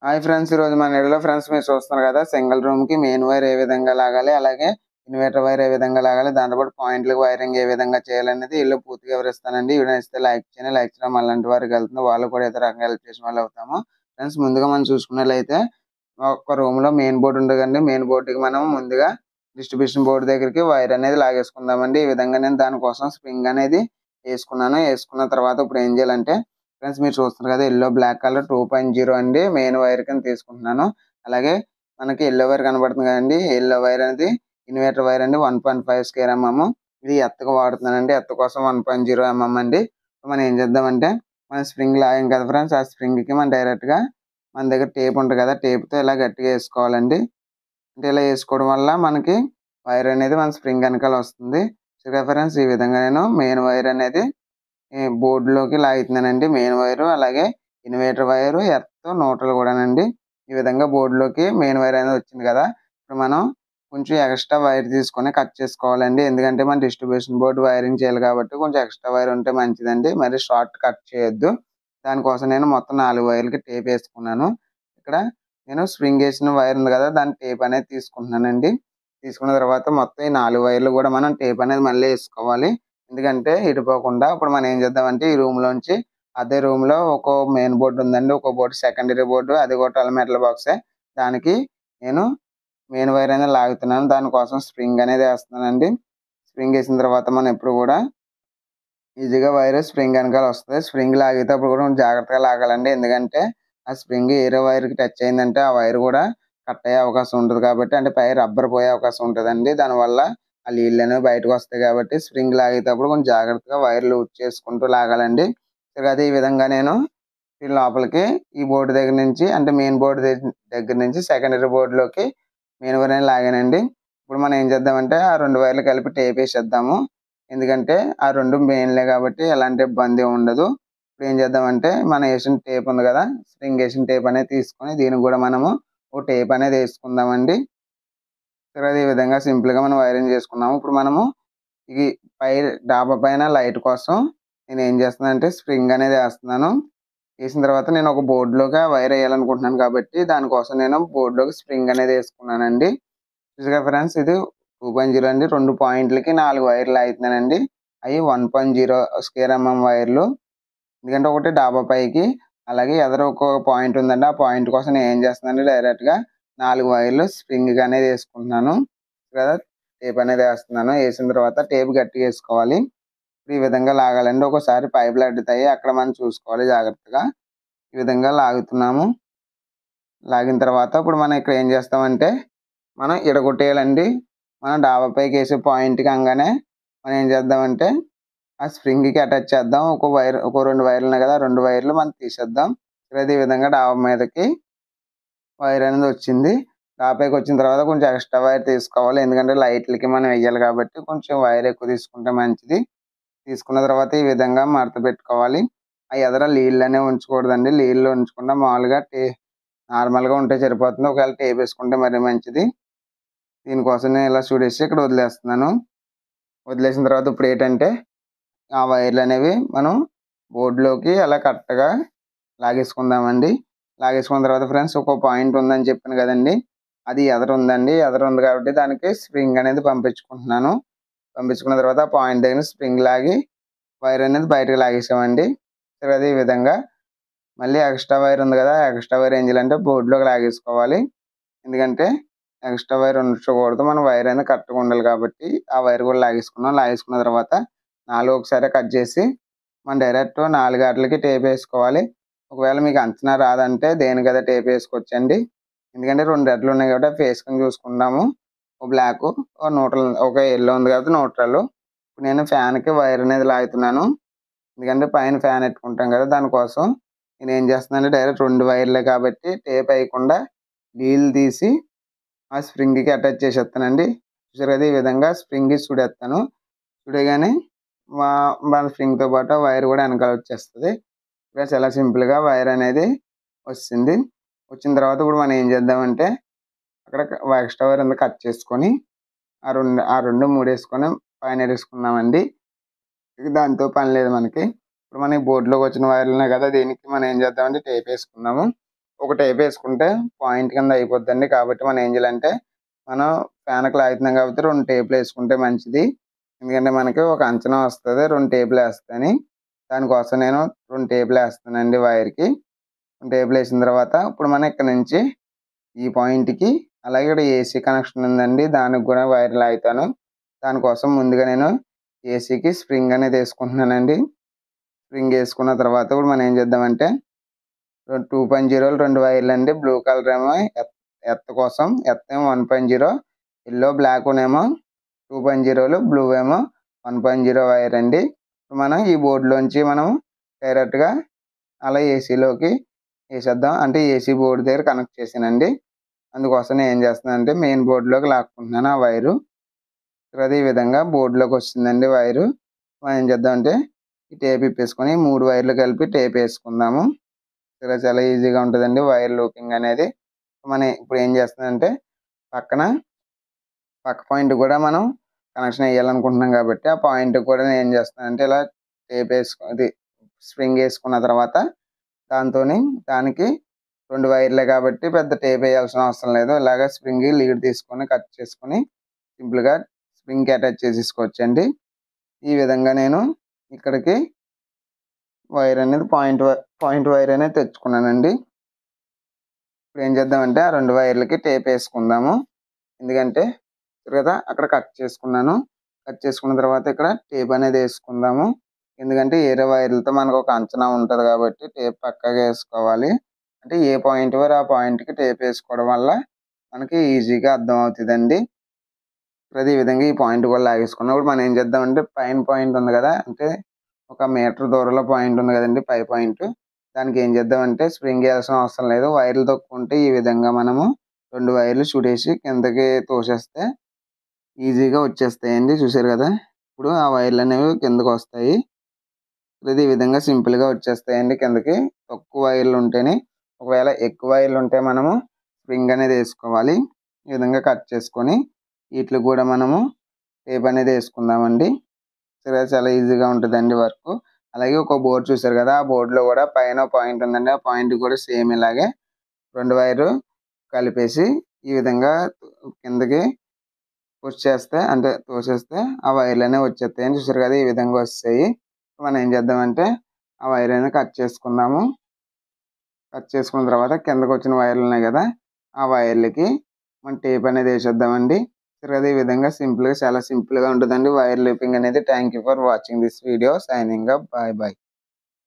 Hi friends, ఈరోజు మన వీడియోలో ఫ్రెండ్స్ మీరు చూస్తున్నారు కదా, సింగిల్ రూమ్‌కి మెయిన్ వైర్ ఏ విధంగా లాగాలి, అలాగే ఇన్వర్టర్ వైర్ ఏ విధంగా లాగాలి, దాంతోపాటు పాయింట్‌లకి వైరింగ్ ఏ విధంగా చేయాలనేది వీడియోలో పూర్తిగా వివరిస్తానండి. వీడియో నచ్చితే లైక్ చేయండి. లైక్ చేయడం అలాంటి వారికి వెళ్తుంది. వాళ్ళు కూడా ఇతర రకంగా హెల్ప్ చేసిన వాళ్ళు అవుతాము. ఫ్రెండ్స్, ముందుగా మనం చూసుకున్నట్లయితే ఒక రూమ్‌లో మెయిన్ బోర్డ్ ఉంటదండి. మెయిన్ బోర్డ్‌కి మనం ముందుగా డిస్ట్రిబ్యూషన్ బోర్డ్ దగ్గరికి వైర్ అనేది లాగేసుకుందామండి. ఈ విధంగా నేను దానికోసం స్ప్రింగ్ అనేది ఏసుకున్నాను. ఏసుకున్న తర్వాత ఇప్పుడు ఏం చేయాలంటే ఫ్రెండ్స్, మీరు చూస్తున్నారు కదా, యెల్లో బ్లాక్ కలర్ 2.0 అండి మెయిన్ వైర్ కింద తీసుకుంటున్నాను. అలాగే మనకి యెల్లో వైర్ కనబడుతుంది కదండి, యెల్లో వైర్ అనేది ఇన్వర్టర్ వైర్ అండి. 1.5 స్క్వేర్ ఎంఎం. ఇది ఎర్త్‌కి వాడుతున్నానండి. ఎర్త్ కోసం 1.0 ఎంఎం అండి. మనం ఏం చేద్దామంటే, మనం స్ప్రింగ్ లాగాం కదా ఫ్రెండ్స్, ఆ స్ప్రింగ్‌కి మనం డైరెక్ట్‌గా మన దగ్గర టేప్ ఉంటుంది కదా, టేప్‌తో ఇలా గట్టిగా వేసుకోవాలండి. అంటే ఇలా వేసుకోవడం వల్ల మనకి వైర్ అనేది మన స్ప్రింగ్ వెనకాల వస్తుంది. చూసారా ఫ్రెండ్స్, ఈ విధంగా నేను మెయిన్ వైర్ అనేది బోర్డ్‌లోకి లాగుతున్నానండి. మెయిన్ వైరు, అలాగే ఇన్వర్టర్ వైరు, ఎర్త్, న్యూట్రల్ కూడానండి. ఈ విధంగా బోర్డ్‌లోకి మెయిన్ వైర్ అనేది వచ్చింది కదా, ఇప్పుడు మనం కొంచెం ఎక్స్‌ట్రా వైర్ తీసుకొని కట్ చేసుకోవాలండి. ఎందుకంటే మనం డిస్ట్రిబ్యూషన్ బోర్డ్ వైరింగ్ చేయాలి కాబట్టి కొంచెం ఎక్స్‌ట్రా వైర్ ఉంటే మంచిదండి. మరి షార్ట్ కట్ చేయొద్దు. దానికోసం నేను మొత్తం 4 వైర్లకి టేప్ వేసుకున్నాను. ఇక్కడ నేను స్ప్రింగ్ ఏసిన వైర్ ఉంది కదా, దాని టేప్ అనేది తీసుకుంటున్నానండి. తీసుకున్న తర్వాత మొత్తం ఈ 4 వైర్లు కూడా మనం టేప్ అనేది మళ్ళీ వేసుకోవాలి. ఎందుకంటే ఇడిపోకుండా. ఇప్పుడు మనం ఏం చేద్దామంటే, ఈ రూమ్‌లోంచి అదే రూమ్‌లో ఒక మెయిన్ బోర్డ్ ఉందండి. ఒక బోర్డ్ సెకండరీ బోర్డు, అది కూడా 12 మీటర్ల బాక్సే. దానికి నేను మెయిన్ వైర్ అనేది లాగుతున్నాను. దానికోసం స్ప్రింగ్ అనేది ఏస్తున్నానండి. స్ప్రింగ్ ఏసిన తర్వాత మనం ఎప్పుడు కూడా ఈజీగా వైర్ స్ప్రింగ్ వెనకాల వస్తది. స్ప్రింగ్ లాగేటప్పుడు కూడా జాగ్రత్తగా లాగాలండి. ఎందుకంటే ఆ స్ప్రింగ్ ఏరే వైర్‌కి టచ్ అయిందంటే ఆ వైర్ కూడా కట్ అయ్యే అవకాశం ఉంటది కాబట్టి, అంటే పై రబ్బర్ పోయే అవకాశం ఉంటదండి. దానివల్ల ఆ నీళ్ళనేవి బయటకొస్తాయి కాబట్టి స్ప్రింగ్ లాగేటప్పుడు కొంచెం జాగ్రత్తగా వైర్ లూజ్ చేసుకుంటూ లాగాలండి. ఇక అదే విధంగా నేను ఈ లోపలికి ఈ బోర్డ్ దగ్గర నుంచి, అంటే మెయిన్ బోర్డ్ దగ్గర నుంచి సెకండరీ బోర్డ్‌లోకి మెయిన్ వైర్ అనేది లాగానండి. ఇప్పుడు మనం ఏం చేద్దామంటే, ఆ 2 వైర్లు కలిపి టేప్ ఏసేద్దాము. ఎందుకంటే ఆ 2 మెయిన్‌లే కాబట్టి ఎలాంటి ఇబ్బంది ఉండదు. ఇప్పుడు ఏం చేద్దామంటే, మనం ఏసిన టేప్ ఉంది కదా, స్ప్రింగ్ ఏసిన టేప్ అనేది తీసుకొని దీనికి కూడా మనము ఓ టేప్ అనేది ఏసుకుందామండి. తర్వాత ఈ విధంగా సింపుల్‌గా మనం వైరింగ్ చేసుకున్నాము. ఇప్పుడు మనము ఈ పై డాబా పైన లైట్ కోసం నేనేం చేస్తున్నానంటే స్ప్రింగ్ అనేది ఏస్తున్నాను. ఏసిన తర్వాత నేను ఒక బోర్డ్‌లోకి ఆ వైర్ ఎయాలనుకుంటున్నాను కాబట్టి, దానికోసం నేను బోర్డ్‌లోకి స్ప్రింగ్ అనేది ఏసుకున్నానండి. చూసారుగా ఫ్రెండ్స్, ఇది 2.0 అండి. 2 పాయింట్లకి 4 వైర్లు లాగుతున్నానండి. అయి 1.0 స్క్వేర్ ఎంఎం వైర్లు. ఎందుకంటే ఒకటి డాబా పైకి, అలాగే ఎదర ఒక పాయింట్ ఉందండి. ఆ పాయింట్ కోసం నేను ఏం చేస్తున్నానంటే డైరెక్ట్‌గా 4 వైర్లు స్ప్రింగ్‌కి అనేది ఏసుకుంటున్నాను. కదా, టేప్ అనేది ఏస్తున్నాను. ఏసిన తర్వాత టేప్ గట్టిగా ఏసుకోవాలి. ఈ విధంగా లాగాలండి. ఒక్కోసారి పైపులు అడ్డుతాయి. అక్కడ మనం చూసుకోవాలి జాగ్రత్తగా. ఈ విధంగా లాగుతున్నాము. లాగిన తర్వాత ఇప్పుడు మనం ఇక్కడ ఏం చేస్తామంటే, మనం ఇడగొట్టేయాలండి. మనం డాబా పైకేసే పాయింట్‌కి అంగానే మనం ఏం చేద్దామంటే, ఆ స్ప్రింగ్‌కి అటాచ్ చేద్దాం. ఒక 2 వైర్లు ఉన్నాయి కదా, 2 వైర్లు మనం తీసేద్దాం. అదే విధంగా డాబా మీదకి వైర్ అనేది వచ్చింది. డాబా పైకొచ్చిన తర్వాత కొంచెం ఎక్స్‌ట్రా వైర్ తీసుకోవాలి. ఎందుకంటే లైట్‌లకి మనం ఎయ్యాలి కాబట్టి కొంచెం వైర్ ఎక్కువ తీసుకుంటే మంచిది. తీసుకున్న తర్వాత ఈ విధంగా మడత పెట్టుకోవాలి. ఆ ఎదర లీడ్‌లనేవి ఉంచకూడదండి. లీడ్‌లు ఉంచకుండా మామూలుగా నార్మల్‌గా ఉంటే సరిపోతుంది. ఒకవేళ టేప్ ఏసుకుంటే మరీ మంచిది. దీనికోసం నేను ఇలా చూడేసి ఇక్కడ వదిలేస్తున్నాను. వదిలేసిన తర్వాత ఇప్పుడేంటంటే, ఆ వైర్‌లనేవి మనం బోర్డ్‌లోకి అలా కరెక్ట్‌గా లాగేసుకుందామండి. లాగేసుకున్న తర్వాత ఫ్రెండ్స్, ఒక పాయింట్ ఉందని చెప్పాను కదండీ! అది ఎదరుందండి. ఎదరుంది కాబట్టి దానికి స్ప్రింగ్ అనేది పంపించుకుంటున్నాను. పంపించుకున్న తర్వాత ఆ పాయింట్ దగ్గర స్ప్రింగ్ లాగి వైర్ అనేది బయటకి లాగేసామండి. తర్వాత ఈ విధంగా మళ్ళీ ఎక్స్‌ట్రా వైర్ ఉంది కదా, ఎక్స్‌ట్రా వైర్ ఏం చేయాలంటే బోర్డ్‌లోకి లాగేసుకోవాలి. ఎందుకంటే ఎక్స్‌ట్రా వైర్ ఉంచకూడదు. మన వైర్ అనేది కరెక్ట్‌గా ఉండాలి కాబట్టి ఆ వైర్ కూడా లాగేసుకున్నాం. లాగేసుకున్న తర్వాత 4 ఒకసారే కట్ చేసి మనం డైరెక్ట్ 4 ఆట్లకి టేప్ ఏసుకోవాలి. ఒకవేళ మీకు అంచనా రాదంటే దేనికదే టేప్ ఏసుకోవచ్చండి. ఎందుకంటే 2 ఎడ్లు ఉన్నాయి కాబట్టి అవి ఏసుకొని చూసుకుందాము. ఒక బ్లాకు, ఒక న్యూట్రల్, ఒక యెల్లో ఉంది కాబట్టి న్యూట్రల్. ఇప్పుడు నేను ఫ్యాన్‌కి వైర్ అనేది లాగుతున్నాను. ఎందుకంటే పైన ఫ్యాన్ ఎట్టుకుంటాం కదా, దానికోసం నేనేం చేస్తున్నానంటే డైరెక్ట్ 2 వైర్లే కాబట్టి టేప్ ఎయకుండా లీడ్లు తీసి ఆ స్ప్రింగ్‌కి అటాచ్ చేసేస్తానండి. చూసారు కదా, ఈ విధంగా స్ప్రింగ్‌కి చుడేస్తాను. చుడేయగానే మా మన స్ప్రింగ్‌తో పాటు ఆ వైర్ కూడా వెనకాల వచ్చేస్తది. ఇలా చాలా సింపుల్‌గా వైర్ అనేది వచ్చింది. వచ్చిన తర్వాత ఇప్పుడు మనం ఏం చేద్దామంటే, అక్కడ ఎక్స్‌ట్రా వైర్ ఉంది కట్ చేసుకొని ఆ 2 మూడేసుకొని పైన ఎడేసుకుందామండి. ఇక దానితో పని లేదు మనకి. ఇప్పుడు మనకి బోర్డ్‌లోకి వచ్చిన వైర్లు ఉన్నాయి కదా, దీనికి మనం ఏం చేద్దామంటే టేప్ ఏసుకుందాము. ఒక టేప్ వేసుకుంటే పాయింట్ కింద అయిపోద్దండి. కాబట్టి మనం ఏం చేయాలంటే మనం ఫ్యాన్‌కి లాగుతున్నాం కాబట్టి 2 టేపులు వేసుకుంటే మంచిది. ఎందుకంటే మనకి ఒక అంచనా వస్తది 2 టేపులు వేస్తేని. దానికోసం నేను 2 టేపులు వేస్తానండి వైర్‌కి. 2 టేపులు వేసిన తర్వాత ఇప్పుడు మనం ఇక్కడ నుంచి ఈ పాయింట్‌కి అలాగే ఇక్కడ ఏసీ కనెక్షన్ ఉందండి. దానికి కూడా వైర్ లాగుతాను. దానికోసం ముందుగా నేను ఏసీకి స్ప్రింగ్ అనేది వేసుకుంటున్నానండి. స్ప్రింగ్ వేసుకున్న తర్వాత ఇప్పుడు మనం ఏం చేద్దామంటే 2.0లు 2 వైర్లండి. బ్లూ కలర్ ఏమో ఎర్త్ కోసం, ఎర్త్ ఏమో 1.0, యెల్లో బ్లాక్ ఏమో 2.0లు, బ్లూ ఏమో 1.0 వైర్ అండి. మనం ఈ బోర్డులోంచి మనం డైరెక్ట్‌గా అలా ఏసీలోకి వేసేద్దాం. అంటే ఏసీ బోర్డు దగ్గర కనెక్ట్ చేశానండి. అందుకోసం నేను ఏం చేస్తున్నానంటే మెయిన్ బోర్డులోకి లాక్కుంటున్నాను ఆ వైరు. తర్వాత ఈ విధంగా బోర్డులోకి వస్తుందండి వైరు. మనం ఏం చేద్దామంటే ఈ టేప్ ఇప్పేసుకొని 3 వైర్లు కలిపి టేప్ వేసుకుందాము. చాలా ఈజీగా ఉంటదండి వైర్ లూపింగ్ అనేది. మనం ఇప్పుడు ఏం చేస్తున్నానంటే పక్క పాయింట్ కూడా మనం కనెక్షన్ వేయాలనుకుంటున్నాం కాబట్టి ఆ పాయింట్‌కి కూడా నేను ఏం చేస్తున్నానంటే ఇలా టేప్ స్ప్రింగ్ వేసుకున్న తర్వాత దానికి 2 వైర్లే కాబట్టి పెద్ద టేప్ వేయాల్సిన అవసరం లేదు. ఇలాగ స్ప్రింగ్ లీడ్ తీసుకొని కట్ చేసుకొని సింపుల్‌గా స్ప్రింగ్‌కి అటాచ్ చేసేసుకోవచ్చండి. ఈ విధంగా నేను ఇక్కడికి వైర్ అనేది పాయింట్ వైర్ అనేది తెచ్చుకున్నానండి. ఇప్పుడు ఏం చేద్దామంటే ఆ 2 వైర్లకి టేప్ వేసుకుందాము. ఎందుకంటే కదా అక్కడ కట్ చేసుకున్నాను. కట్ చేసుకున్న తర్వాత ఇక్కడ టేప్ అనేది వేసుకుందాము. ఎందుకంటే ఏరే వైర్లతో మనకు ఒక అంచనా ఉంటది కాబట్టి టేప్ పక్కాగా వేసుకోవాలి. అంటే ఏ పాయింట్ వరకు ఆ పాయింట్‌కి టేప్ వేసుకోవడం వల్ల మనకి ఈజీగా అర్థమవుతదండి. ఈ విధంగా ఈ పాయింట్ కూడా లాగేసుకున్నాం. ఇప్పుడు మనం ఏం చేద్దామంటే పైన పాయింట్ ఉంది కదా! అంటే ఒక మీటర్ దూరంలో పాయింట్ ఉంది కదండీ! పై పాయింట్. దానికి ఏం చేద్దామంటే స్ప్రింగ్ వేయాల్సిన అవసరం లేదు. వైర్లు తక్కువుంటే ఈ విధంగా మనము 2 వైర్లు చుడేసి కిందకి తోసేస్తే ఈజీగా వచ్చేస్తాయండి. చూసారు కదా! ఇప్పుడు ఆ వైర్లు అనేవి కిందకొస్తాయి. ఈ విధంగా సింపుల్‌గా వచ్చేస్తాయండి కిందకి. తక్కువ వైర్లు ఉంటేనే. ఒకవేళ ఎక్కువ వైర్లు ఉంటే మనము స్ప్రింగ్ అనేది వేసుకోవాలి. ఈ విధంగా కట్ చేసుకొని వీటికి కూడా మనము టేప్ అనేది వేసుకుందామండి. చాలా ఈజీగా ఉంటదండి వర్కు. అలాగే ఒక బోర్డ్ చూసారు కదా! ఆ బోర్డ్‌లో కూడా పైన పాయింట్ ఉందండి. ఆ పాయింట్ కూడా సేమ్ ఇలాగే 2 వైర్లు కలిపేసి ఈ విధంగా కిందకి పుష్ చేస్తే అంటే తోసేస్తే ఆ వైర్లు అనేవి వచ్చేస్తాయండి. చూసారు కదా! ఈ విధంగా వస్తాయి. మనం ఏం చేద్దామంటే ఆ వైర్ అనేది కట్ చేసుకుందాము. కట్ చేసుకున్న తర్వాత కిందకొచ్చిన వైర్లు ఉన్నాయి కదా! ఆ వైర్లకి మనం టేప్ అనేది వేసేద్దామండి. చూసారు కదా! ఈ విధంగా చాలా సింపుల్‌గా ఉంటదండి వైర్ లూపింగ్ అనేది. Thank you for watching this video. Signing off. By.